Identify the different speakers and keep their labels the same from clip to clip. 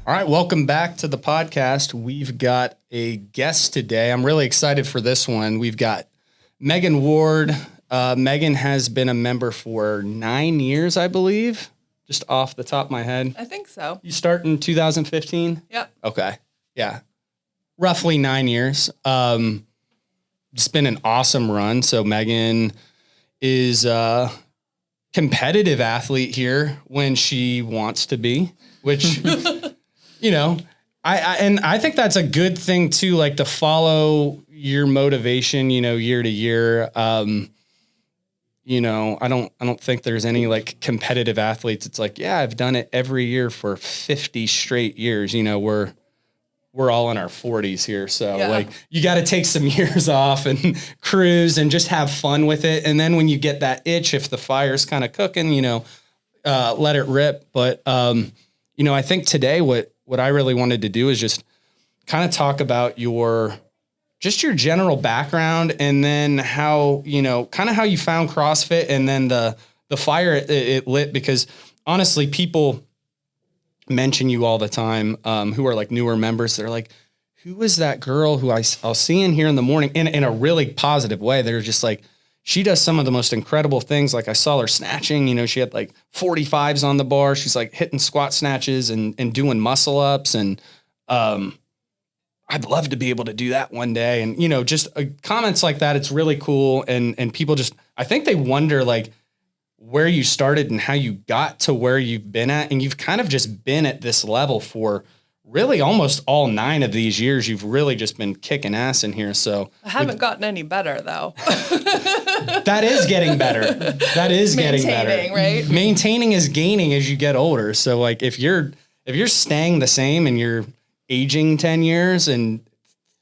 Speaker 1: All right, welcome back to the podcast. We've got a guest today. I'm really excited for this one. We've got Meghan Ward. Meghan has been a member for 9 years, I believe, just off the top of my head.
Speaker 2: I think so.
Speaker 1: You start in 2015?
Speaker 2: Yep.
Speaker 1: Okay. Yeah. Roughly 9 years. It's been an awesome run. So Meghan is a competitive athlete here when she wants to be, which, you know, I think that's a good thing too, like to follow your motivation, you know, year to year. You know, I don't think there's any like competitive athletes. It's like, yeah, I've done it every year for 50 straight years. You know, we're all in our 40s here. So like you got to take some years off and cruise and just have fun with it. And then when you get that itch, if the fire's kind of cooking, you know, let it rip. But, you know, I think today what I really wanted to do is just kind of talk about your general background and then how, you know, kind of how you found CrossFit and then the fire it lit, because honestly, people mention you all the time, who are like newer members. They're like, who is that girl who I'll see in here in the morning in a really positive way? They're just like, she does some of the most incredible things. Like I saw her snatching, you know, she had like 45s on the bar. She's like hitting squat snatches and doing muscle ups. And, I'd love to be able to do that one day. And, you know, just comments like that. It's really cool. And people just, I think they wonder like where you started and how you got to where you've been at. And you've kind of just been at this level for really almost all 9 of these years. You've really just been kicking ass in here. So
Speaker 2: I haven't gotten any better though.
Speaker 1: That is getting better. That is getting better.
Speaker 2: Maintaining, right?
Speaker 1: Maintaining is gaining as you get older. So like if you're staying the same and you're aging 10 years and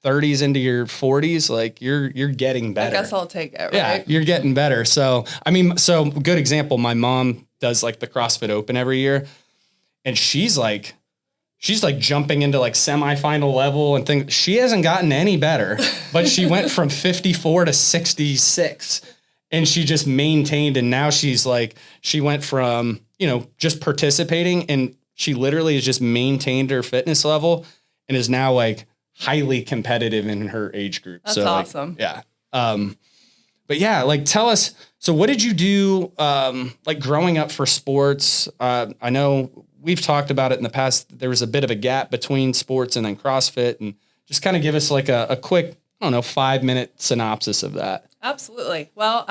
Speaker 1: 30s into your 40s, like you're getting better.
Speaker 2: I guess I'll take it, right?
Speaker 1: Yeah, you're getting better. So, I mean, so good example, my mom does like the CrossFit Open every year and she's like jumping into like semifinal level and things. She hasn't gotten any better, but she went from 54 to 66 and she just maintained. And now she's like, she went from, you know, just participating and she literally has just maintained her fitness level and is now like highly competitive in her age group.
Speaker 2: That's
Speaker 1: so
Speaker 2: awesome.
Speaker 1: Like, yeah. But yeah, like tell us, so what did you do, like growing up for sports? I know we've talked about it in the past. There was a bit of a gap between sports and then CrossFit, and just kind of give us like a quick, I don't know, 5-minute synopsis of that.
Speaker 2: Absolutely. Well,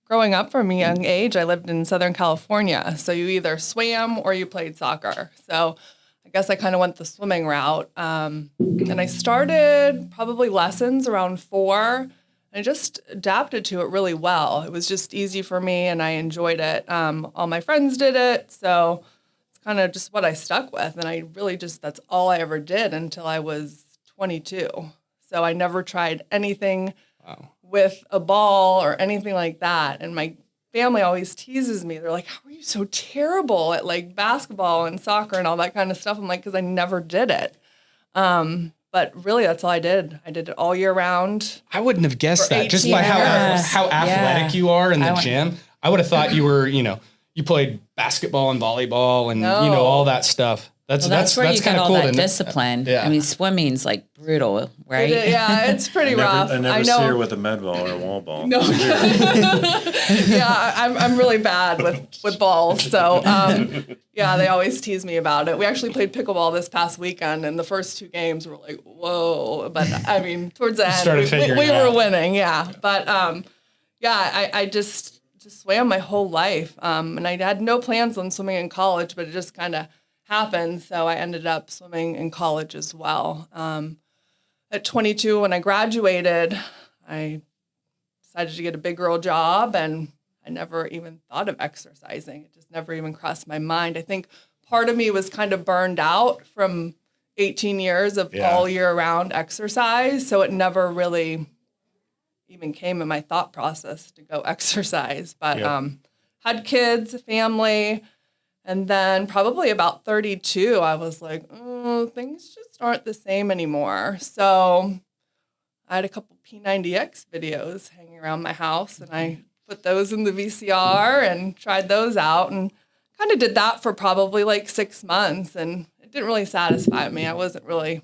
Speaker 2: growing up from a young age, I lived in Southern California. So you either swam or you played soccer. So I guess I kind of went the swimming route. And I started probably lessons around 4. I just adapted to it really well. It was just easy for me and I enjoyed it. All my friends did it. So it's kind of just what I stuck with. And I really that's all I ever did until I was 22. So I never tried anything with a ball or anything like that. And my family always teases me. They're like, how are you so terrible at like basketball and soccer and all that kind of stuff? I'm like, because I never did it. But really, that's all I did. I did it all year round.
Speaker 1: I wouldn't have guessed that just by how athletic you are in the gym. I would have thought you were, you know, you played basketball and volleyball and, you know, all that stuff. That's
Speaker 3: where you
Speaker 1: kind
Speaker 3: get
Speaker 1: of
Speaker 3: all
Speaker 1: cool.
Speaker 3: that discipline.
Speaker 1: Yeah.
Speaker 3: I mean, swimming's like brutal, right?
Speaker 2: It's pretty rough.
Speaker 4: I never see her with a med ball or a wall ball.
Speaker 2: No. Yeah, I'm really bad with balls. So, yeah, they always tease me about it. We actually played pickleball this past weekend, and the first 2 games were like, whoa. But, I mean, towards the end, we were winning, yeah. But, yeah, I just swam my whole life. And I had no plans on swimming in college, but it just kind of happened. So I ended up swimming in college as well. At 22, when I graduated, I decided to get a big girl job, and I never even thought of exercising. It just never even crossed my mind. I think part of me was kind of burned out from 18 years of all year round exercise. So it never really even came in my thought process to go exercise. But had kids, a family. And then probably about 32, I was like, things just aren't the same anymore. So I had a couple P90X videos hanging around my house, and I put those in the VCR and tried those out and kind of did that for probably like 6 months. And it didn't really satisfy me. I wasn't really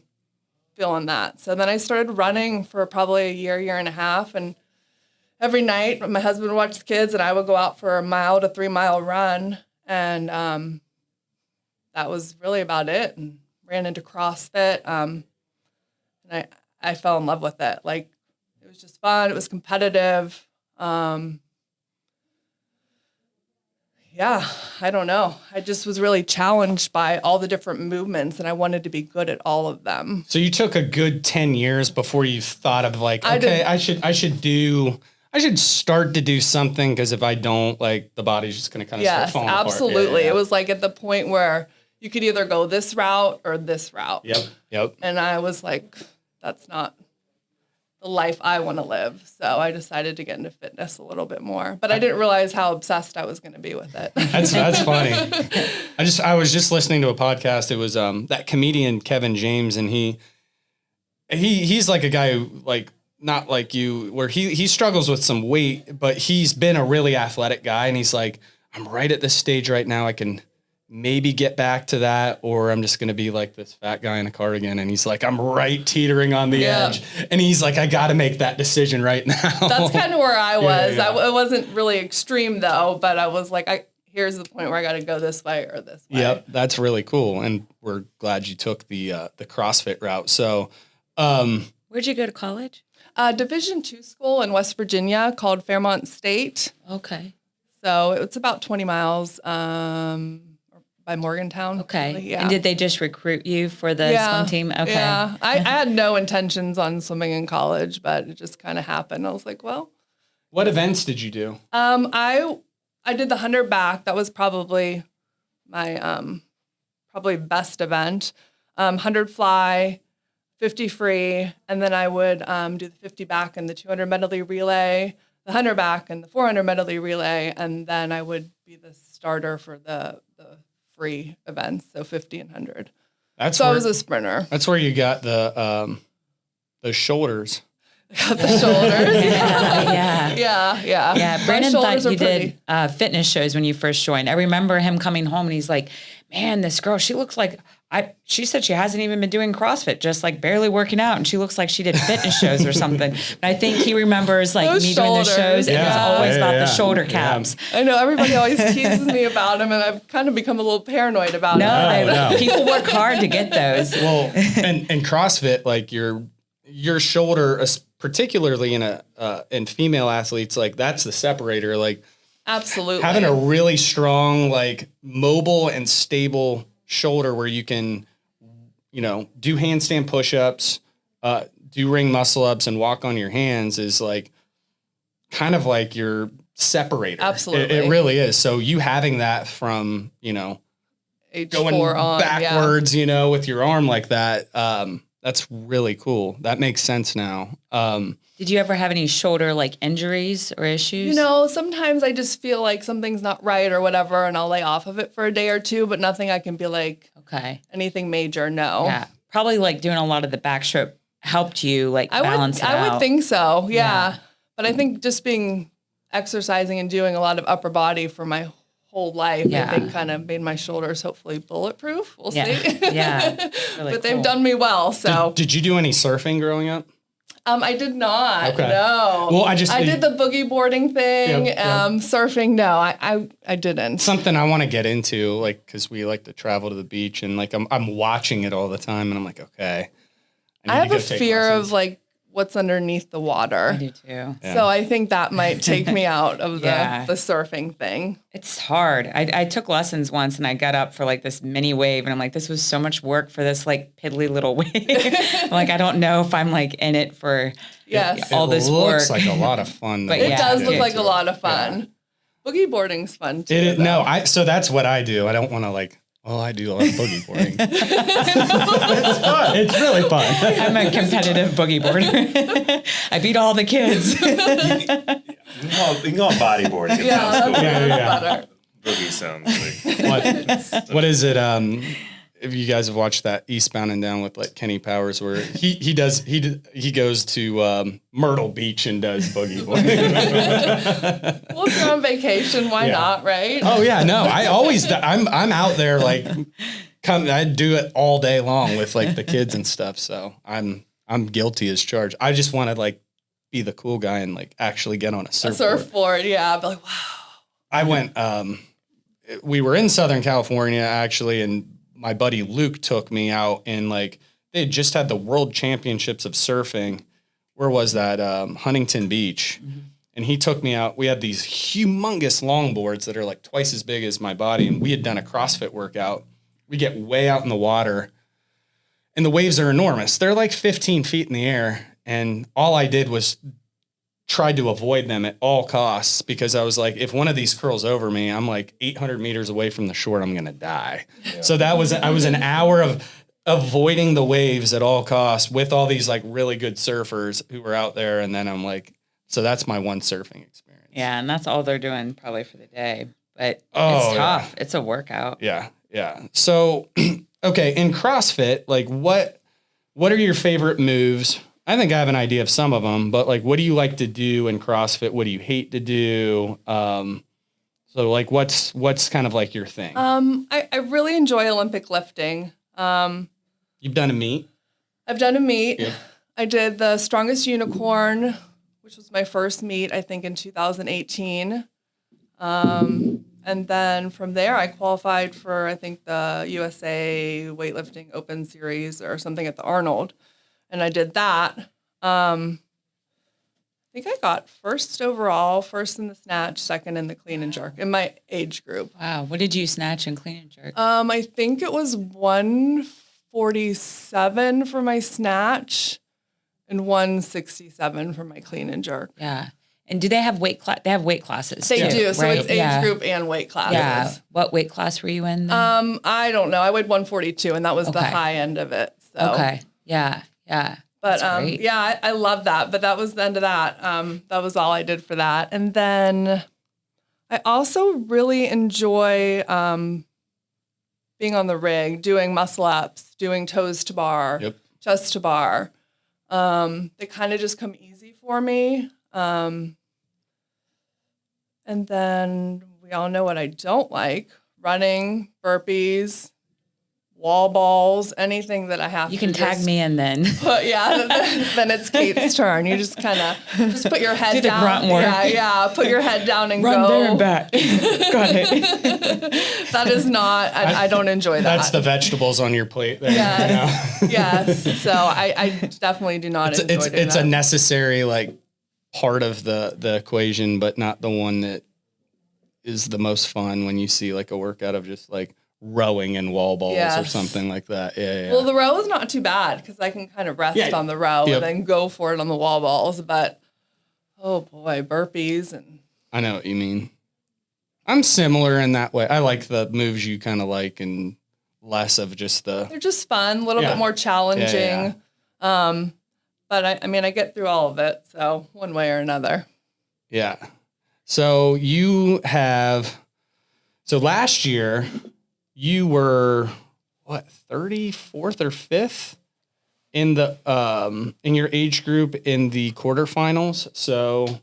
Speaker 2: feeling that. So then I started running for probably a year and a half. And every night my husband would watch the kids and I would go out for a 1 to 3 mile run. And that was really about it. And ran into CrossFit. And I fell in love with it. Like, it was just fun. It was competitive. Yeah, I don't know. I just was really challenged by all the different movements, and I wanted to be good at all of them.
Speaker 1: So you took a good 10 years before you thought of like, I should start to do something, because if I don't, like, the body's just going to kind of start falling apart.
Speaker 2: Absolutely. Yeah, absolutely. It was like at the point where you could either go this route or this route.
Speaker 1: Yep.
Speaker 2: And I was like, that's not the life I want to live. So I decided to get into fitness a little bit more, but I didn't realize how obsessed I was going to be with it.
Speaker 1: That's funny. I was just listening to a podcast. It was that comedian Kevin James, and he's like a guy who, like, not like you, where he struggles with some weight, but he's been a really athletic guy, and he's like, I'm right at this stage right now. I can maybe get back to that, or I'm just going to be like this fat guy in a cardigan. And he's like, I'm right teetering on the edge. And he's like, I got to make that decision right now.
Speaker 2: That's kind of where I was. Yeah. It wasn't really extreme though, but I was like, here's the point where I got to go this way or this way.
Speaker 1: Yep. That's really cool. And we're glad you took the CrossFit route. So,
Speaker 3: where'd you go to college?
Speaker 2: Division II school in West Virginia called Fairmont State.
Speaker 3: Okay.
Speaker 2: So it's about 20 miles, by Morgantown.
Speaker 3: Okay.
Speaker 2: Really, yeah.
Speaker 3: And did they just recruit you for the swim team? Okay.
Speaker 2: Yeah. I had no intentions on swimming in college, but it just kind of happened. I was like, well.
Speaker 1: What events did you do?
Speaker 2: I did the 100 back. That was probably my probably best event. 100 fly, 50 free, and then I would do the 50 back and the 200 medley relay, the 100 back and the 400 medley relay, and then I would be the starter for the free events, so 50 and 100. I was a sprinter.
Speaker 1: That's where you got the shoulders.
Speaker 2: Got the shoulders.
Speaker 3: Yeah.
Speaker 2: Yeah.
Speaker 3: Brandon thought you did fitness shows when you first joined. I remember him coming home and he's like, man, this girl, she looks like, she said she hasn't even been doing CrossFit, just like barely working out. And she looks like she did fitness shows or something. But I think he remembers like
Speaker 2: those
Speaker 3: me
Speaker 2: shoulders.
Speaker 3: doing the shows. Yeah. It was always about the shoulder caps.
Speaker 2: Yeah. I know everybody always teases me about them, and I've kind of become a little paranoid about it.
Speaker 3: No, people work hard to get those.
Speaker 1: Well, and CrossFit, like your shoulder, particularly in female athletes, like that's the separator. Like,
Speaker 2: absolutely,
Speaker 1: having a really strong, like, mobile and stable shoulder where you can, do handstand push-ups, do ring muscle ups, and walk on your hands is like kind of like your separator.
Speaker 2: Absolutely,
Speaker 1: it really is. So you having that from
Speaker 2: age
Speaker 1: going
Speaker 2: 4 on,
Speaker 1: backwards, with your arm like that. That's really cool. That makes sense now.
Speaker 3: Did you ever have any shoulder like injuries or issues?
Speaker 2: Sometimes I just feel like something's not right or whatever, and I'll lay off of it for a day or two, but nothing I can be like,
Speaker 3: okay,
Speaker 2: anything major. No.
Speaker 3: Yeah. Probably like doing a lot of the backstroke helped you like balance it out.
Speaker 2: I would think so. Yeah. But I think just exercising and doing a lot of upper body for my whole life, I think kind of made my shoulders hopefully bulletproof. We'll see.
Speaker 3: Yeah. Really
Speaker 2: but they've done me well. So
Speaker 1: did you do any surfing growing up?
Speaker 2: I did not.
Speaker 1: Okay.
Speaker 2: No.
Speaker 1: Well, I
Speaker 2: did the boogie boarding thing. Yep. Surfing, no, I didn't.
Speaker 1: Something I want to get into, like, because we like to travel to the beach, and like I'm watching it all the time, and I'm like, okay.
Speaker 2: I have a fear of like what's underneath the water.
Speaker 3: I do too.
Speaker 1: Yeah.
Speaker 2: So I think that might take me out of the surfing thing.
Speaker 3: It's hard. I took lessons once and I got up for like this mini wave and I'm like, this was so much work for this like piddly little wave. I'm like, I don't know if I'm like in it for all this work.
Speaker 1: It looks like a lot of fun.
Speaker 2: But it does look like a lot of fun. Yeah. Boogie boarding's fun too.
Speaker 1: So that's what I do. I don't want to like, I do a lot of boogie boarding. It's fun. It's really fun.
Speaker 3: I'm a competitive boogie boarder. I beat all the kids.
Speaker 4: You can go on bodyboarding. It sounds cool.
Speaker 2: Yeah.
Speaker 4: Boogie sounds like.
Speaker 1: What is it? If you guys have watched that Eastbound and Down with like Kenny Powers, where he goes to Myrtle Beach and does boogie boarding.
Speaker 2: Well, if you're on vacation, why not, right?
Speaker 1: Oh yeah, no, I'm out there like I do it all day long with like the kids and stuff. So I'm guilty as charged. I just want to like be the cool guy and like actually get on a surfboard.
Speaker 2: A surfboard, yeah. I'd be like, wow.
Speaker 1: I went, we were in Southern California actually, and my buddy Luke took me out, and like they had just had the World Championships of surfing. Where was that? Huntington Beach. Mm-hmm. And he took me out. We had these humongous longboards that are like twice as big as my body. And we had done a CrossFit workout. We get way out in the water and the waves are enormous. They're like 15 feet in the air. And all I did was try to avoid them at all costs, because I was like, if one of these curls over me, I'm like 800 meters away from the shore, I'm going to die. Yeah. So I was an hour of avoiding the waves at all costs with all these like really good surfers who were out there. And then I'm like, so that's my one surfing experience.
Speaker 3: Yeah, and that's all they're doing probably for the day. But it's tough. Yeah. It's a workout.
Speaker 1: Yeah, yeah. So, okay, in CrossFit, like what are your favorite moves? I think I have an idea of some of them, but like what do you like to do in CrossFit? What do you hate to do? So like what's kind of like your thing?
Speaker 2: I really enjoy Olympic lifting.
Speaker 1: You've done a meet?
Speaker 2: I've done a meet.
Speaker 1: Yep.
Speaker 2: I did the Strongest Unicorn, which was my first meet, I think, in 2018. And then from there, I qualified for, I think, the USA Weightlifting Open Series or something at the Arnold. And I did that. I think I got first overall, first in the snatch, second in the clean and jerk in my age group.
Speaker 3: Wow. What did you snatch and clean and jerk?
Speaker 2: I think it was 147 for my snatch and 167 for my clean and jerk.
Speaker 3: Yeah. And do they have they have weight classes?
Speaker 2: They
Speaker 3: too,
Speaker 2: do. So
Speaker 3: right?
Speaker 2: it's age group and weight classes.
Speaker 3: Yeah. What weight class were you in then?
Speaker 2: I don't know. I weighed 142 and that was the high end of it. So.
Speaker 3: Okay. Yeah. Yeah.
Speaker 2: But yeah, I love that. But that was the end of that. That was all I did for that. And then I also really enjoy being on the rig, doing muscle ups, doing toes to bar, chest to bar. They kind of just come easy for me. And then we all know what I don't like: running, burpees, wall balls, anything that I have.
Speaker 3: You can tag me in then.
Speaker 2: Then it's Kate's turn. You just kind of put your head
Speaker 3: do the
Speaker 2: down.
Speaker 3: Grunt work.
Speaker 2: Yeah. Put your head down and
Speaker 3: run
Speaker 2: go.
Speaker 3: there and back. Got it.
Speaker 2: That is not. I don't enjoy that.
Speaker 1: That's the vegetables on your plate. There,
Speaker 2: yes. Yes. So I definitely do not enjoy doing
Speaker 1: it's
Speaker 2: that.
Speaker 1: a necessary like part of the equation, but not the one that is the most fun when you see like a workout of just like rowing and wall balls or something like that. Yeah.
Speaker 2: Well, the row is not too bad because I can kind of rest on the row and then go for it on the wall balls. But oh boy, burpees and.
Speaker 1: I know what you mean. I'm similar in that way. I like the moves you kind of like and less of just the.
Speaker 2: They're just fun, a little bit more challenging. But I mean, I get through all of it. So one way or another. Yeah.
Speaker 1: So last year you were what, 34th or 5th in the in your age group in the quarterfinals. So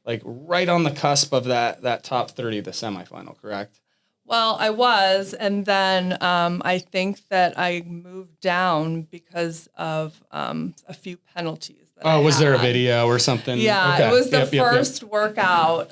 Speaker 1: like right on the cusp of that top 30, the semifinal, correct?
Speaker 2: Well, I was, and then I think that I moved down because of a few penalties.
Speaker 1: Was there a video or something?
Speaker 2: Yeah,
Speaker 1: okay.
Speaker 2: It was the first workout.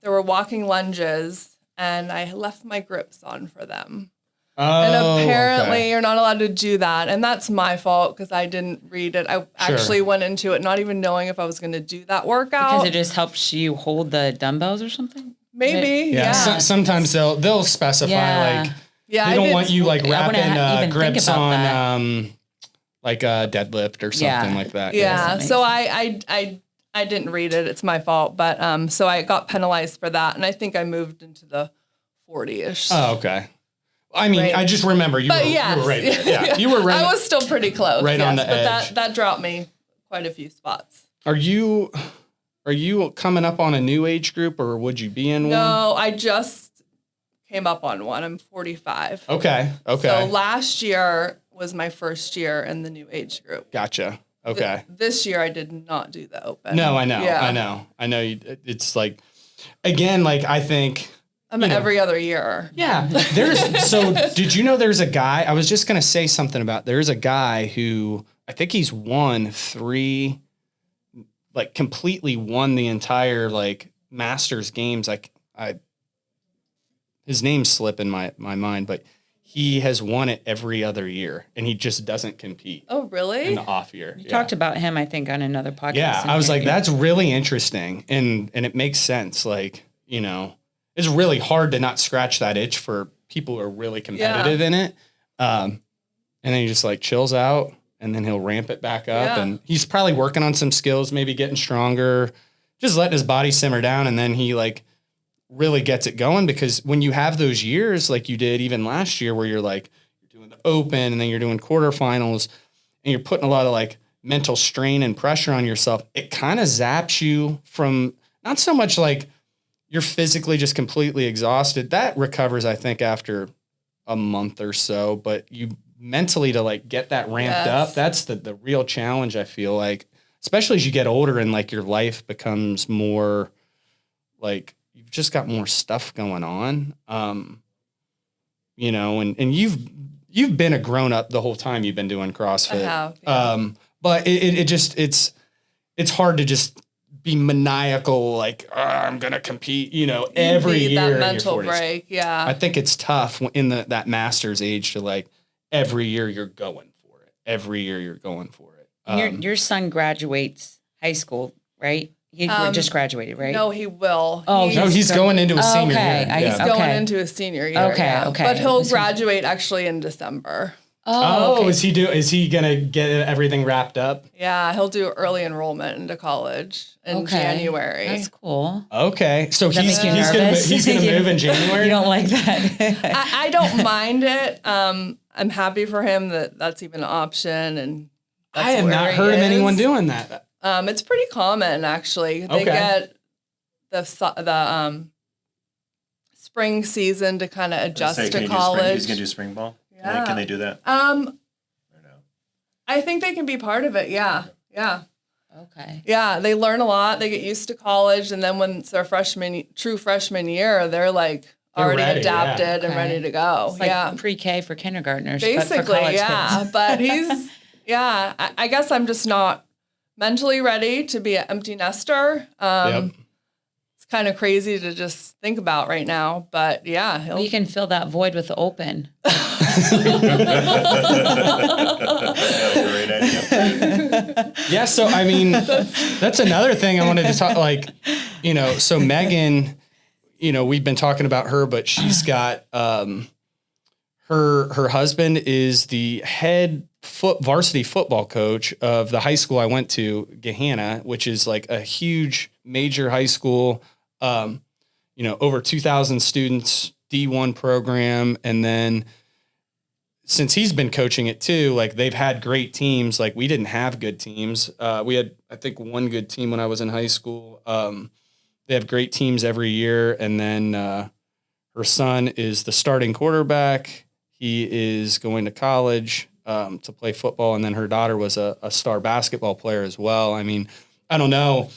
Speaker 2: There were walking lunges, and I left my grips on for them.
Speaker 1: Oh,
Speaker 2: and apparently you're not allowed to do that, and that's my fault because I didn't read it. I actually went into it not even knowing if I was going to do that workout.
Speaker 3: Because it just helps you hold the dumbbells or something?
Speaker 2: Maybe, yeah.
Speaker 1: Sometimes they'll specify like they don't want you like wrapping grips on like a deadlift or something like that.
Speaker 2: Yeah. So I didn't read it. It's my fault. But so I got penalized for that, and I think I moved into the 40-ish.
Speaker 1: Oh, okay. I mean, I just remember you were right there. Yeah, you were right.
Speaker 2: I was still pretty close.
Speaker 1: Right on the edge.
Speaker 2: But that dropped me quite a few spots.
Speaker 1: Are you coming up on a new age group, or would you be in one?
Speaker 2: No, I just came up on one. I'm 45.
Speaker 1: Okay.
Speaker 2: So last year was my first year in the new age group.
Speaker 1: Gotcha. Okay.
Speaker 2: This year I did not do the open.
Speaker 1: No, I know.
Speaker 2: Yeah.
Speaker 1: I know. It's like, again, like I think
Speaker 2: I'm every other year.
Speaker 1: Yeah. Did you know there's a guy, I was just going to say something about, there's a guy who, I think he's won 3, like completely won the entire like Masters games. His name's slipping my mind, but he has won it every other year and he just doesn't compete.
Speaker 2: Oh, really?
Speaker 1: In the off year.
Speaker 3: You talked about him, I think, on another podcast.
Speaker 1: Yeah. I was like, that's really interesting. And it makes sense. Like, you know, it's really hard to not scratch that itch for people who are really competitive in it. And then he just like chills out and then he'll ramp it back up. And he's probably working on some skills, maybe getting stronger, just letting his body simmer down. And then he like really gets it going, because when you have those years, like you did even last year, where you're like, you're doing the open and then you're doing quarterfinals and you're putting a lot of like mental strain and pressure on yourself, it kind of zaps you from not so much like you're physically just completely exhausted. That recovers, I think, after a month or so, but you mentally to like get that ramped up, that's the real challenge, I feel like, especially as you get older and like your life becomes more like you've just got more stuff going on. You know, and you've been a grown up the whole time you've been doing CrossFit.
Speaker 2: I have, yeah.
Speaker 1: But it's hard to just be maniacal, like, I'm going to compete, you know, every year.
Speaker 2: That mental break, yeah.
Speaker 1: I think it's tough in that master's age to like, every year you're going for it. Every year you're going for it.
Speaker 3: Your son graduates high school, right? He just graduated, right?
Speaker 2: No, he will.
Speaker 1: Oh, he's going into his senior year.
Speaker 2: He's going into his senior year.
Speaker 3: Okay.
Speaker 2: But he'll graduate actually in December.
Speaker 3: Okay.
Speaker 1: Is he gonna get everything wrapped up?
Speaker 2: Yeah, he'll do early enrollment into college in January.
Speaker 3: That's cool.
Speaker 1: Okay, so he's gonna move in January.
Speaker 3: You don't like that?
Speaker 2: I don't mind it. I'm happy for him that's even an option, and that's
Speaker 1: I have not heard of anyone doing that.
Speaker 2: It's pretty common, actually. They get the spring season to kind of adjust to college.
Speaker 4: He's gonna do spring ball. Yeah. Can they do that?
Speaker 2: Or no? I think they can be part of it. Yeah.
Speaker 3: Okay.
Speaker 2: Yeah, they learn a lot. They get used to college, and then when it's their true freshman year, they're like already adapted and ready to go.
Speaker 3: It's like pre-K for kindergartners.
Speaker 2: Basically,
Speaker 3: but for college kids.
Speaker 2: But he's I guess I'm just not mentally ready to be an empty nester. It's kind of crazy to just think about right now, but yeah.
Speaker 3: You can fill that void with the open.
Speaker 4: Great idea.
Speaker 1: Yeah, so I mean, that's another thing I wanted to talk, like, you know, so Meghan, you know, we've been talking about her, but she's got, her husband is the head varsity football coach of the high school I went to, Gehanna, which is like a huge major high school, you know, over 2,000 students, D1 program. And then since he's been coaching it too, like they've had great teams. Like we didn't have good teams. We had, I think, one good team when I was in high school. They have great teams every year. And then her son is the starting quarterback. He is going to college to play football. And then her daughter was a star basketball player as well. I mean, I don't know.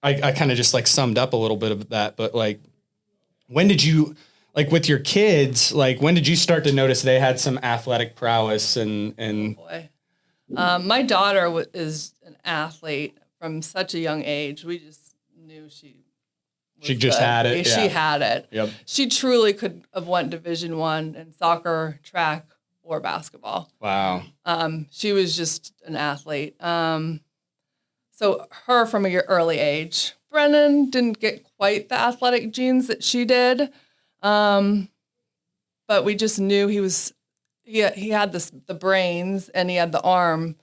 Speaker 1: I kind of just like summed up a little bit of that, but like, when did you, like with your kids, like when did you start to notice they had some athletic prowess and
Speaker 2: Oh boy. My daughter is an athlete from such a young age. We just knew she
Speaker 1: just had it.
Speaker 2: She had it.
Speaker 1: Yep.
Speaker 2: She truly could have went Division I in soccer, track, or basketball.
Speaker 1: Wow.
Speaker 2: She was just an athlete. So her from an early age. Brennan didn't get quite the athletic genes that she did. But we just knew he had the brains and he had the arm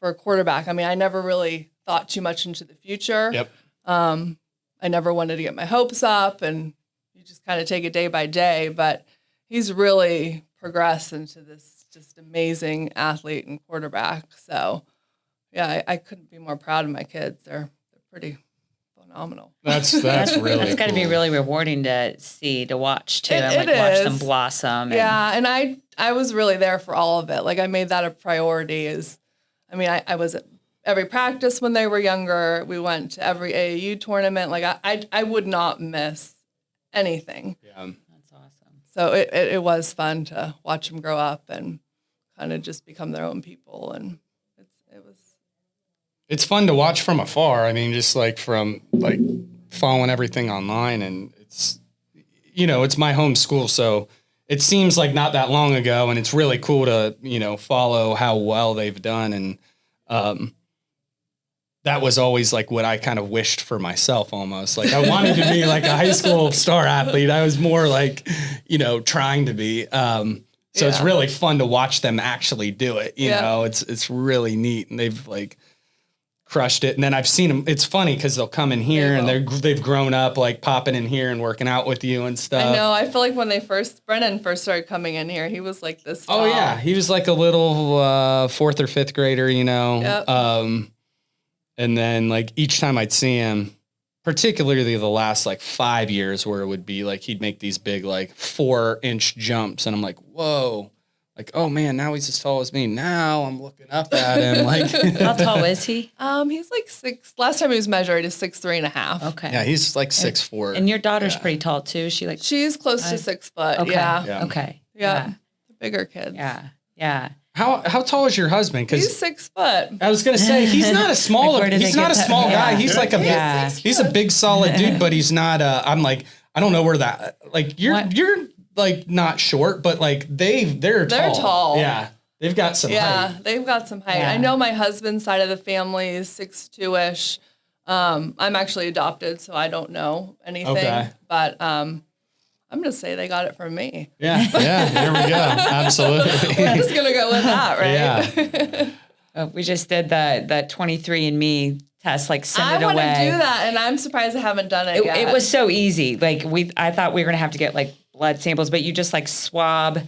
Speaker 2: for a quarterback. I mean, I never really thought too much into the future.
Speaker 1: Yep.
Speaker 2: I never wanted to get my hopes up, and you just kind of take it day by day. But he's really progressed into this just amazing athlete and quarterback. So, yeah, I couldn't be more proud of my kids. They're pretty phenomenal.
Speaker 1: That's really
Speaker 3: That's got to be
Speaker 1: cool.
Speaker 3: really rewarding to see, to watch too,
Speaker 2: It
Speaker 3: watch
Speaker 2: is.
Speaker 3: them blossom.
Speaker 2: Yeah, and I was really there for all of it. Like I made that a priority. I was at every practice when they were younger. We went to every AAU tournament. Like I would not miss anything.
Speaker 1: Yeah.
Speaker 2: So it was fun to watch them grow up and kind of just become their own people. And it was.
Speaker 1: It's fun to watch from afar. I mean, just like from like following everything online, and it's, you know, it's my home school. So it seems like not that long ago, and it's really cool to, you know, follow how well they've done. And, that was always like what I kind of wished for myself almost. Like I wanted to be like a high school star athlete. I was more like, you know, trying to be. So it's really fun to watch them actually do it. You know, it's really neat, and they've like crushed it. And then I've seen them. It's funny because they'll come in here and they've grown up like popping in here and working out with you and stuff.
Speaker 2: I know. I feel like when Brennan first started coming in here, he was like this tall.
Speaker 1: Oh yeah. He was like a little, fourth or fifth grader, you know?
Speaker 2: Yep.
Speaker 1: And then like each time I'd see him, particularly the last like 5 years, where it would be like, he'd make these big, like 4-inch jumps. And I'm like, whoa, like, oh man, now he's as tall as me. Now I'm looking up at him. Like,
Speaker 3: How tall is he?
Speaker 2: He's like 6. Last time he was measured is 6'3.5".
Speaker 3: Okay.
Speaker 1: yeah, he's like 6'4".
Speaker 3: And your daughter's pretty tall too. Is she like,
Speaker 2: She's close to 6 foot.
Speaker 3: okay.
Speaker 2: Yeah.
Speaker 3: Okay.
Speaker 2: Yeah. Bigger kids.
Speaker 3: Yeah. Yeah.
Speaker 1: How tall is your husband? Because
Speaker 2: He's 6 foot.
Speaker 1: I was gonna say he's not a small.
Speaker 3: Like, where did
Speaker 1: he's
Speaker 3: they
Speaker 1: not
Speaker 3: get
Speaker 1: a
Speaker 3: that?
Speaker 1: small guy.
Speaker 3: Yeah.
Speaker 1: He's like a
Speaker 3: Yeah.
Speaker 1: he's a big solid dude, but he's not. I'm like, I don't know where that. Like you're like not short, but like they're
Speaker 2: tall.
Speaker 1: Yeah, they've got some.
Speaker 2: Yeah,
Speaker 1: height.
Speaker 2: they've got some height.
Speaker 3: Yeah.
Speaker 2: I know my husband's side of the family is 6'2"ish. I'm actually adopted, so I don't know anything.
Speaker 1: Okay.
Speaker 2: But I'm gonna say they got it from me.
Speaker 1: Yeah. There we go. Absolutely.
Speaker 2: We're just gonna go with that, right?
Speaker 1: Yeah.
Speaker 3: we just did the 23andMe test, like send
Speaker 2: I
Speaker 3: it
Speaker 2: want
Speaker 3: away.
Speaker 2: to do that, and I'm surprised I haven't done it yet.
Speaker 3: It was so easy. Like I thought we were gonna have to get like blood samples, but you just like swab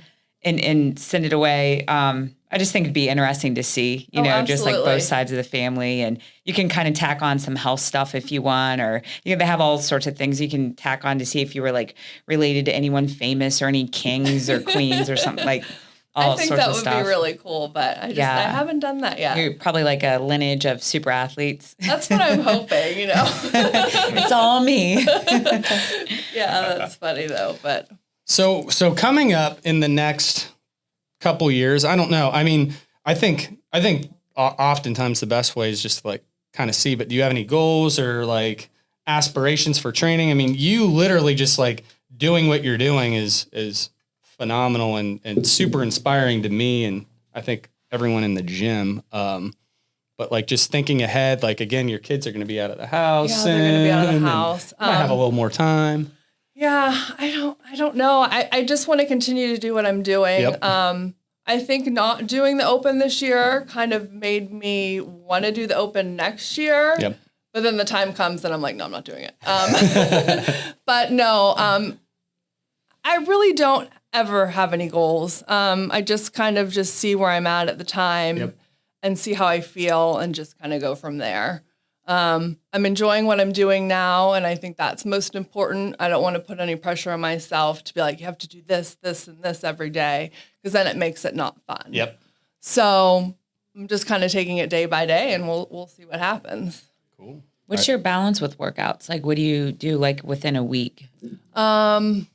Speaker 3: and send it away. I just think it'd be interesting to see, you know, just like both sides of the family, and you can kind of tack on some health stuff if you want, or you know, they have all sorts of things you can tack on to see if you were like related to anyone famous or any kings or queens or something like. All
Speaker 2: I think
Speaker 3: sorts
Speaker 2: that
Speaker 3: of
Speaker 2: would
Speaker 3: stuff.
Speaker 2: be really cool, but I haven't done that yet.
Speaker 3: You're probably like a lineage of super athletes.
Speaker 2: That's what I'm hoping, you know.
Speaker 3: It's all me.
Speaker 2: Yeah, that's funny though. But
Speaker 1: So coming up in the next couple years, I don't know. I mean, I think oftentimes the best way is just to like kind of see. But do you have any goals or like aspirations for training? I mean, you literally just like doing what you're doing is phenomenal and super inspiring to me, and I think everyone in the gym. But like just thinking ahead, like again, your kids are going to be out of the house.
Speaker 2: yeah, they're going to be out of the house.
Speaker 1: Might have a little more time.
Speaker 2: Yeah, I don't know. I just want to continue to do what I'm doing.
Speaker 1: Yep.
Speaker 2: I think not doing the Open this year kind of made me want to do the Open next year.
Speaker 1: Yep.
Speaker 2: But then the time comes and I'm like, no, I'm not doing it. But no, I really don't ever have any goals. I just kind of just see where I'm at the time and see how I feel and just kind of go from there. I'm enjoying what I'm doing now, and I think that's most important. I don't want to put any pressure on myself to be like, you have to do this, this, and this every day, because then it makes it not fun.
Speaker 1: Yep.
Speaker 2: So I'm just kind of taking it day by day, and we'll see what happens.
Speaker 1: Cool.
Speaker 3: What's your balance with workouts? Like, what do you do like within a week?
Speaker 2: Well,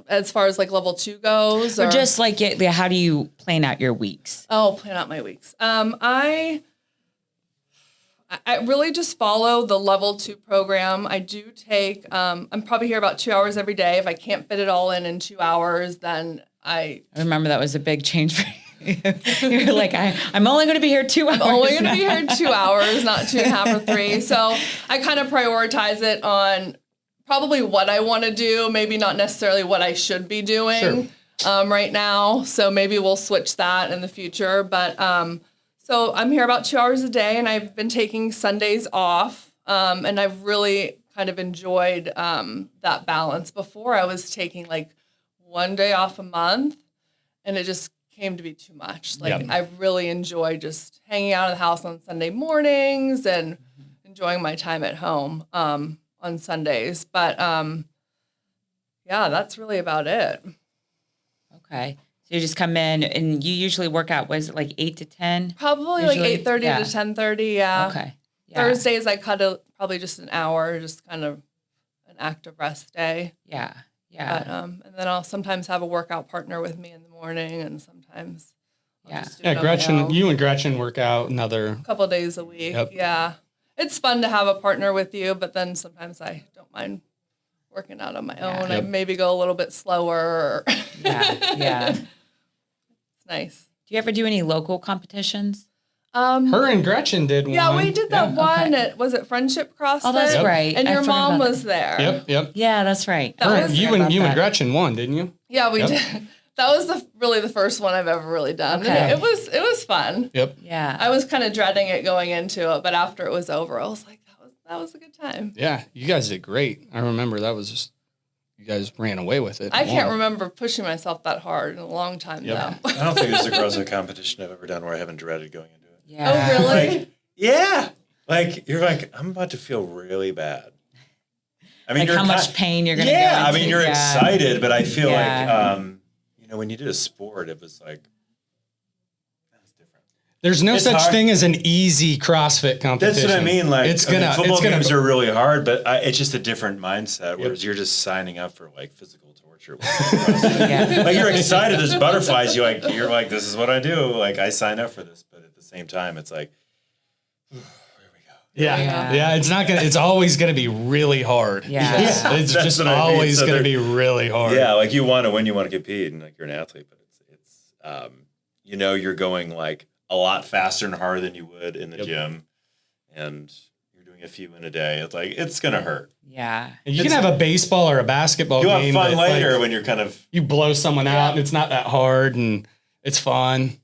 Speaker 2: as far as like level 2 goes,
Speaker 3: Or just like, how do you plan out your weeks?
Speaker 2: Oh, plan out my weeks. I really just follow the level 2 program. I do take, I'm probably here about 2 hours every day. If I can't fit it all in 2 hours, then
Speaker 3: I remember that was a big change for you. You're like, I'm only going to be here 2 hours.
Speaker 2: I'm only going to be here 2 hours, not 2.5 or 3. So I kind of prioritize it on probably what I want to do, maybe not necessarily what I should be doing right now. So maybe we'll switch that in the future. But so I'm here about 2 hours a day, and I've been taking Sundays off. And I've really kind of enjoyed that balance. Before, I was taking like 1 day off a month, and it just came to be too much. Like I really enjoy just hanging out of the house on Sunday mornings and enjoying my time at home on Sundays. But yeah, that's really about it.
Speaker 3: Okay. So you just come in, and you usually work out, was it like 8 to 10?
Speaker 2: Probably
Speaker 3: Usually?
Speaker 2: like 8:30 to 10:30, yeah.
Speaker 3: Okay. Yeah.
Speaker 2: Thursdays I cut probably just an hour, just kind of an active rest day.
Speaker 3: Yeah.
Speaker 2: But, and then I'll sometimes have a workout partner with me in the morning, and sometimes I'll just do it on my
Speaker 1: Gretchen,
Speaker 2: own.
Speaker 1: you and Gretchen work out another
Speaker 2: Couple days a week.
Speaker 1: Yep.
Speaker 2: Yeah. It's fun to have a partner with you, but then sometimes I don't mind working out on my own. I maybe go a little bit slower.
Speaker 3: Yeah.
Speaker 2: It's nice.
Speaker 3: Do you ever do any local competitions?
Speaker 1: Her and Gretchen did one.
Speaker 2: Yeah, we did that one
Speaker 3: Okay.
Speaker 2: at, was it Friendship CrossFit?
Speaker 3: Oh, that's right.
Speaker 2: And
Speaker 3: I
Speaker 2: your
Speaker 3: forgot
Speaker 2: mom
Speaker 3: about
Speaker 2: was there.
Speaker 1: Yep.
Speaker 3: Yeah, that's right.
Speaker 1: You and Gretchen won, didn't you?
Speaker 2: Yeah, we did. That was really the first one I've ever really done.
Speaker 3: Okay.
Speaker 2: And it was fun.
Speaker 1: Yep.
Speaker 3: Yeah.
Speaker 2: I was kind of dreading it going into it, but after it was over, I was like, that was a good time.
Speaker 1: Yeah, you guys did great. I remember that was just, you guys ran away with it.
Speaker 2: I can't remember pushing myself that hard in a long time, though.
Speaker 4: I don't think there's a CrossFit competition I've ever done where I haven't dreaded going into it.
Speaker 3: Yeah.
Speaker 2: Oh, really?
Speaker 4: Like, yeah. Like, you're like, I'm about to feel really bad. I mean,
Speaker 3: Like
Speaker 4: you're
Speaker 3: how much pain you're going to go
Speaker 4: Yeah, I
Speaker 3: into.
Speaker 4: mean, you're excited, but I feel
Speaker 3: Yeah.
Speaker 4: like, when you did a sport, it was like, that was different.
Speaker 1: There's no
Speaker 4: It's
Speaker 1: such
Speaker 4: hard.
Speaker 1: thing as an easy CrossFit competition.
Speaker 4: That's what I mean. Like, football games
Speaker 1: be-
Speaker 4: are really hard, but it's just a different mindset. Whereas you're just signing up for like physical torture.
Speaker 3: Yeah.
Speaker 4: Like you're excited. There's butterflies. You're like, this is what I do. Like I sign up for this, but at the same time, it's like, here we go.
Speaker 1: Yeah. It's always gonna be really hard.
Speaker 3: Yeah.
Speaker 1: It's
Speaker 4: That's
Speaker 1: just
Speaker 4: what I mean.
Speaker 1: always
Speaker 4: So
Speaker 1: gonna
Speaker 4: there-
Speaker 1: be really hard.
Speaker 4: Yeah, like you want to win, you want to compete, and like you're an athlete, but you're going like a lot faster and harder than you would in the gym, and you're doing a few in a day. It's like it's gonna hurt.
Speaker 3: Yeah.
Speaker 1: And you can have a baseball or a basketball
Speaker 4: You
Speaker 1: game.
Speaker 4: have fun
Speaker 1: that,
Speaker 4: later
Speaker 1: like,
Speaker 4: when you're kind of
Speaker 1: you blow someone out and it's not that hard and it's fun.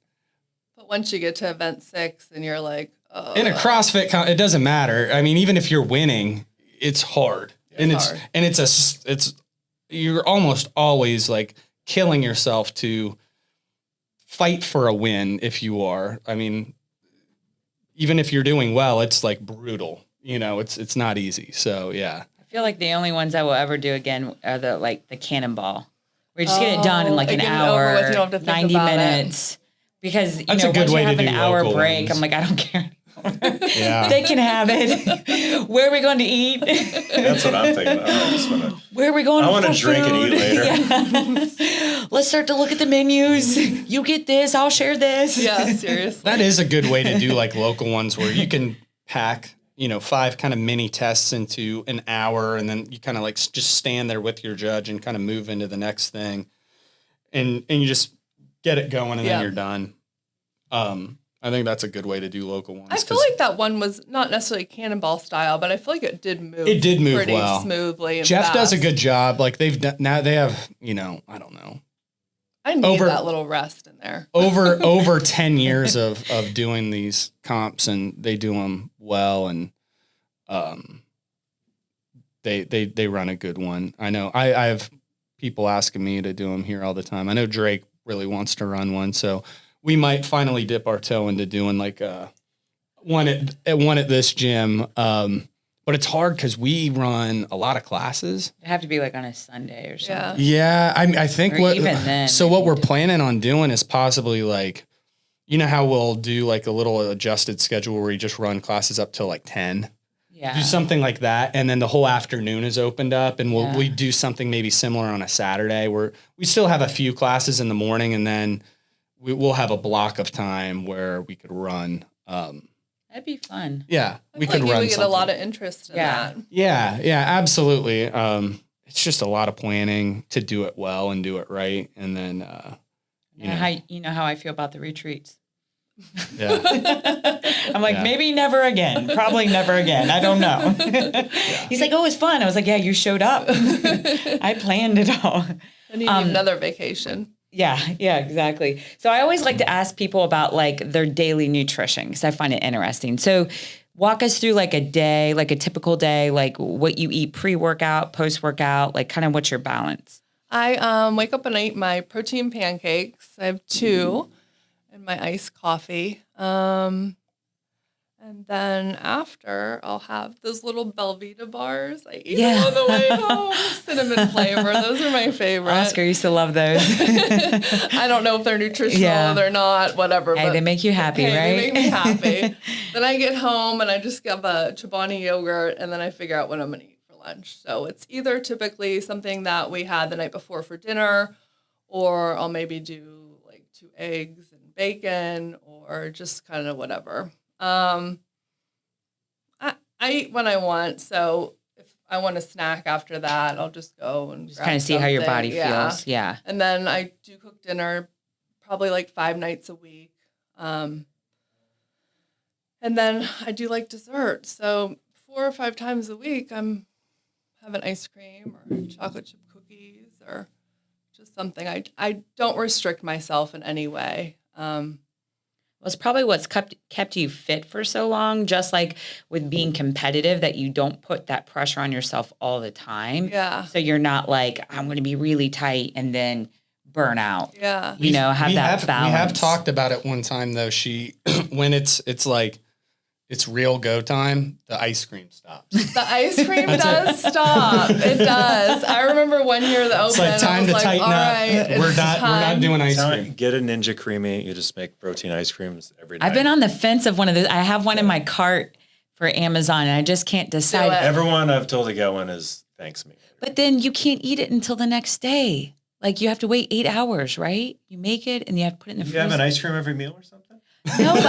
Speaker 2: But once you get to event 6 and you're like, oh.
Speaker 1: In a CrossFit, it doesn't matter. I mean, even if you're winning, it's hard. It's you're almost always like killing yourself to fight for a win if you are. I mean, even if you're doing well, it's like brutal. It's not easy. So yeah.
Speaker 3: I feel like the only ones I will ever do again are the cannonball. We just get it done in like an
Speaker 2: get it over
Speaker 3: hour,
Speaker 2: with, you don't have to think
Speaker 3: 90
Speaker 2: about it.
Speaker 3: minutes. Because
Speaker 1: That's a good
Speaker 3: once
Speaker 1: way
Speaker 3: you
Speaker 1: to
Speaker 3: have an
Speaker 1: do
Speaker 3: hour
Speaker 1: local
Speaker 3: break,
Speaker 1: ones.
Speaker 3: I'm like, I don't care anymore.
Speaker 1: Yeah.
Speaker 3: They can have it. Where are we going to eat?
Speaker 4: that's what I'm thinking. I just want to.
Speaker 3: Where are we going?
Speaker 4: I want to
Speaker 3: for
Speaker 4: drink and
Speaker 3: food?
Speaker 4: eat later.
Speaker 3: Yeah. Let's start to look at the menus. You get this, I'll share this.
Speaker 2: Yeah, seriously.
Speaker 1: That is a good way to do like local ones where you can pack, 5 kind of mini tests into an hour, and then you kind of like just stand there with your judge and kind of move into the next thing, and you just get it going, and then you're done. I think that's a good way to do local ones.
Speaker 2: I feel like that one was not necessarily cannonball style, but I feel like it did move.
Speaker 1: It did move
Speaker 2: pretty
Speaker 1: well.
Speaker 2: smoothly. And
Speaker 1: Jeff does a
Speaker 2: fast.
Speaker 1: good job. Like they've done, now they have, I don't know,
Speaker 2: I need that little rest in there.
Speaker 1: over 10 years of doing these comps, and they do them well, and they run a good one. I know I have people asking me to do them here all the time. I know Drake really wants to run one, so we might finally dip our toe into doing like one at this gym. But it's hard because we run a lot of classes.
Speaker 3: It'd have to be like on a Sunday or something.
Speaker 2: Yeah.
Speaker 1: Yeah, I think
Speaker 3: Or even then,
Speaker 1: what we're planning on doing is possibly like, how we'll do like a little adjusted schedule where we just run classes up till like 10.
Speaker 3: Yeah.
Speaker 1: Do something like that, and then the whole afternoon is opened up, and we
Speaker 3: Yeah.
Speaker 1: do something maybe similar on a Saturday where we still have a few classes in the morning, and then we'll have a block of time where we could run.
Speaker 3: That'd be fun.
Speaker 1: Yeah, we
Speaker 2: I
Speaker 1: could
Speaker 2: feel like
Speaker 1: run.
Speaker 2: you would get a
Speaker 1: something.
Speaker 2: lot of interest in that.
Speaker 1: Yeah, absolutely. It's just a lot of planning to do it well and do it right, and then
Speaker 3: You know how I feel about the retreats.
Speaker 1: yeah.
Speaker 3: I'm like,
Speaker 1: Yeah.
Speaker 3: maybe never again. Probably never again. I don't know. He's like, oh, it's fun. I was like, yeah, you showed up. I planned it all.
Speaker 2: I need another vacation.
Speaker 3: Yeah, exactly. So I always like to ask people about like their daily nutrition because I find it interesting. So walk us through like a day, like a typical day, like what you eat pre-workout, post-workout, like kind of what's your balance?
Speaker 2: I wake up and I eat my protein pancakes. I have 2 and my iced coffee. And then after, I'll have those little Belvita bars. I eat them on the way home. Cinnamon flavor. Those are my favorite.
Speaker 3: Oscar used to love those.
Speaker 2: I don't know if they're nutritional, they're not, whatever.
Speaker 3: Hey,
Speaker 2: but
Speaker 3: they make you happy, right?
Speaker 2: They make me happy. Then I get home and I just have a Chobani yogurt, and then I figure out what I'm going to eat for lunch. So it's either typically something that we had the night before for dinner, or I'll maybe do like 2 eggs and bacon, or just kind of whatever. I eat when I want, so if I want a snack after that, I'll just go and
Speaker 3: Just kind of see how your body feels. Yeah.
Speaker 2: And then I do cook dinner probably like 5 nights a week. And then I do like dessert. So 4 or 5 times a week, I'm having ice cream or chocolate chip cookies or just something. I don't restrict myself in any way.
Speaker 3: Well, it's probably what's kept you fit for so long, just like with being competitive, that you don't put that pressure on yourself all the time.
Speaker 2: Yeah.
Speaker 3: So you're not like, I'm going to be really tight and then burn out.
Speaker 2: Yeah.
Speaker 3: You know, have that balance.
Speaker 1: We have talked about it one time though. When it's like, it's real go time, the ice cream stops.
Speaker 2: The ice cream does stop. It does. I remember one year the open.
Speaker 1: It's like time to tighten up.
Speaker 2: Right,
Speaker 1: We're not doing ice cream.
Speaker 4: Get a Ninja Creamy. You just make protein ice creams every night.
Speaker 3: I've been on the fence of one of those. I have one in my cart for Amazon, and I just can't decide.
Speaker 4: Everyone I've told to get one is thanks me.
Speaker 3: But then you can't eat it until the next day. Like you have to wait 8 hours, right? You make it and you have to put it in the freezer.
Speaker 4: You have an ice cream every meal or something?
Speaker 3: No, but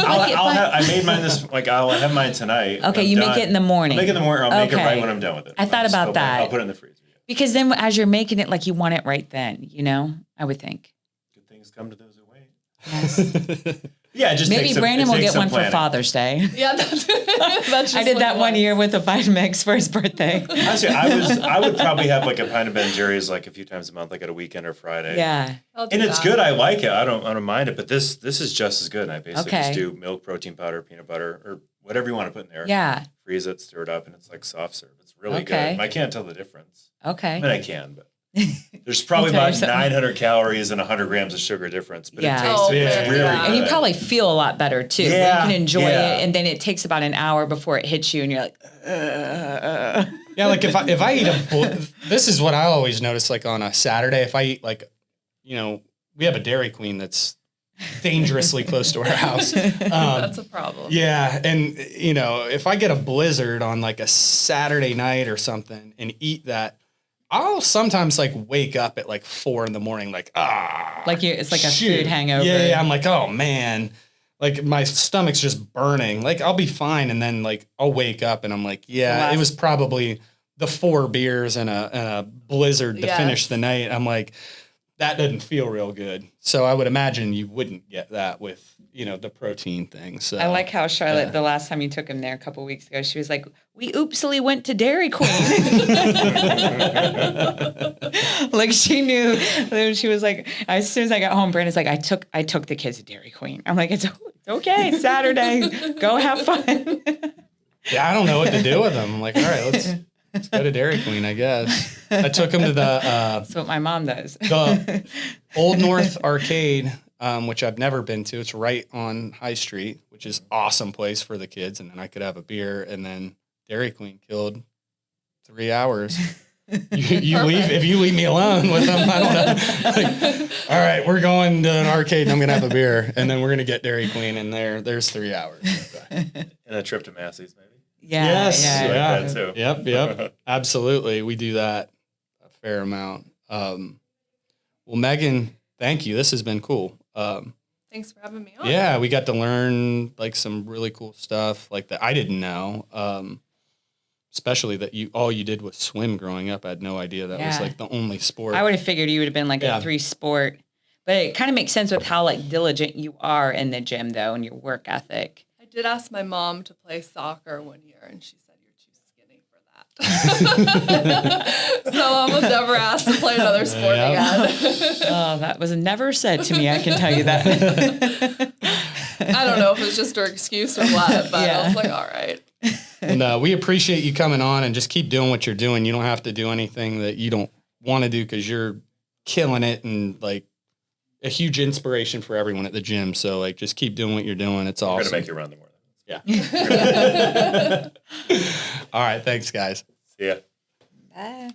Speaker 4: I made mine I'll have mine tonight.
Speaker 3: Okay, you make it in the morning.
Speaker 4: I'll make it in the morning. I'll make it right when I'm done with it.
Speaker 3: I thought about that.
Speaker 4: I'll put it in the freezer. Yeah.
Speaker 3: Because then as you're making it, like you want it right then, you know, I would think.
Speaker 4: Good things come to those who wait.
Speaker 3: Yes.
Speaker 4: Yeah, just
Speaker 3: maybe Brandon will get one for Father's Day.
Speaker 2: Yeah, that's just
Speaker 3: I did that one year with a Vitamix for his birthday.
Speaker 4: Honestly, I would probably have like a pint of Ben Jerry's like a few times a month, like at a weekend or Friday.
Speaker 3: Yeah,
Speaker 4: and it's good. I like it. I don't mind it. But this is just as good. And I basically just do milk, protein powder, peanut butter, or whatever you want to put in there.
Speaker 3: Yeah.
Speaker 4: Freeze it, stir it up, and it's like soft serve. It's really good. I can't tell the difference.
Speaker 3: Okay.
Speaker 4: I mean, I can, but. There's probably about 900 calories and 100 grams of sugar difference, but it tastes really good.
Speaker 3: And you probably feel a lot better too.
Speaker 4: Yeah,
Speaker 3: you can enjoy it, and then it takes about an hour before it hits you, and you're like,
Speaker 1: Yeah, like if I eat this is what I always notice. Like on a Saturday, if I eat like, you know, we have a Dairy Queen that's dangerously close to our house.
Speaker 2: That's a problem.
Speaker 1: Yeah, and you know, if I get a blizzard on like a Saturday night or something and eat that. I'll sometimes like wake up at like 4 a.m, like
Speaker 3: it's like a food hangover.
Speaker 1: Yeah, I'm like, oh man, like my stomach's just burning. Like I'll be fine, and then like I'll wake up and I'm like, yeah, it was probably the 4 beers and a blizzard to finish the night. I'm like, that doesn't feel real good. So I would imagine you wouldn't get that with, you know, the protein thing. So
Speaker 3: I like how Charlotte, the last time you took him there a couple weeks ago, she was like, we oopsily went to Dairy Queen. Like she knew. She was like, as soon as I got home, Brandon's like, I took the kids to Dairy Queen. I'm like, it's okay. It's Saturday. Go have fun.
Speaker 1: Yeah, I don't know what to do with them. I'm like, all right, let's go to Dairy Queen, I guess. I took him to the...
Speaker 3: That's what my mom does.
Speaker 1: The Old North Arcade, which I've never been to. It's right on High Street, which is awesome place for the kids. And then I could have a beer. And then Dairy Queen killed 3 hours. You leave if you leave me alone with them. I don't know. Like, all right, we're going to an arcade and I'm gonna have a beer, and then we're gonna get Dairy Queen, and there's 3 hours.
Speaker 4: And a trip to Massey's, maybe.
Speaker 3: Yeah.
Speaker 1: Yes.
Speaker 3: Yeah.
Speaker 4: Like too.
Speaker 1: Yep. Absolutely. We do that a fair amount. Well, Meghan, thank you. This has been cool.
Speaker 2: Thanks for having me on.
Speaker 1: Yeah, we got to learn like some really cool stuff like that I didn't know. Especially that all you did was swim growing up. I had no idea that was like the only sport.
Speaker 3: I would have figured you would have been like a 3 sport, but it kind of makes sense with how like diligent you are in the gym though, and your work ethic.
Speaker 2: I did ask my mom to play soccer one year, and she said you're too skinny for that. So I'm never asked to play another sport again.
Speaker 3: Oh, that was never said to me. I can tell you that.
Speaker 2: I don't know if it's just her excuse or what, but I was like, all right.
Speaker 1: And we appreciate you coming on, and just keep doing what you're doing. You don't have to do anything that you don't want to do because you're killing it and like a huge inspiration for everyone at the gym. So like, just keep doing what you're doing. It's awesome.
Speaker 4: We're going to make you run the more.
Speaker 1: Yeah. All right. Thanks, guys.
Speaker 4: See ya.
Speaker 3: Bye.